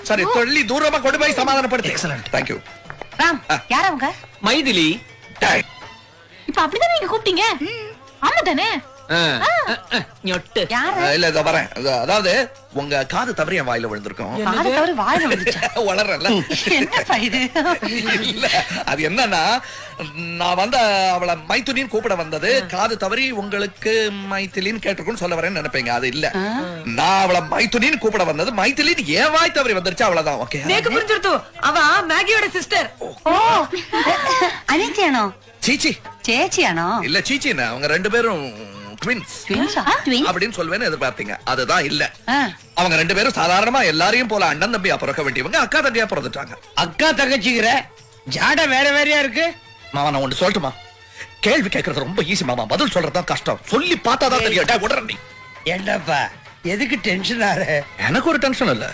சரி தொள்ளி தூரமா கொண்டு போய் சமாதானப்படுத்து. Excellent, thank you. ராம், யார் அவங்க? மைதிலி. இப்ப அப்படிதானே நீங்க கூப்பிட்டீங்க? ஆமா தானே? ஞொட்டு. யாரு? இல்ல இதோ வரேன். அதாவது உங்க காது தவறி என் வாயில விழுந்திருக்கும். காது தவறி வாயில விழுந்துச்சா? வளரல. என்னப்பா இது? இல்ல அது என்னன்னா, நான் வந்த அவளை மைத்துனின்னு கூப்பிட வந்தது காது தவறி உங்களுக்கு மைத்திலின்னு கேட்டிருக்குன்னு சொல்ல வரேன்னு நினைப்பீங்க. அது இல்ல, நான் அவளை மைத்துனின்னு கூப்பிட வந்தது மைத்திலின்னு ஏன் வாய் தவறி வந்துருச்சு, அவ்வளவுதான். ஓகே, நேக்கு புரிஞ்சிருத்து. அவ மேகியோட சிஸ்டர். ஓ, அனித்தியானோ? சீச்சி சேச்சியானோ? இல்ல சீச்சின்னா அவங்க ரெண்டு பேரும் ட்வின்ஸ் அப்படின்னு சொல்வேன்னு எதிர்பார்த்தீங்க. அதுதான் இல்ல. அவங்க ரெண்டு பேரும் சாதாரணமா எல்லாரையும் போல அண்ணன் தம்பியா பிறக்க வேண்டியவங்க அக்கா தம்பியா பிறந்துட்டாங்க. அக்கா தங்கச்சிக்கிற ஜாட வேற வேறையா இருக்கு. மாமா நான் ஒன்று சொல்லட்டுமா? கேள்வி கேட்கறது ரொம்ப ஈஸி மாமா, பதில் சொல்றதுதான் கஷ்டம். சொல்லி பார்த்தாதான் தெரியும். உடனே என்னப்பா எதுக்கு டென்ஷன் ஆற? எனக்கு ஒரு டென்ஷன் இல்ல.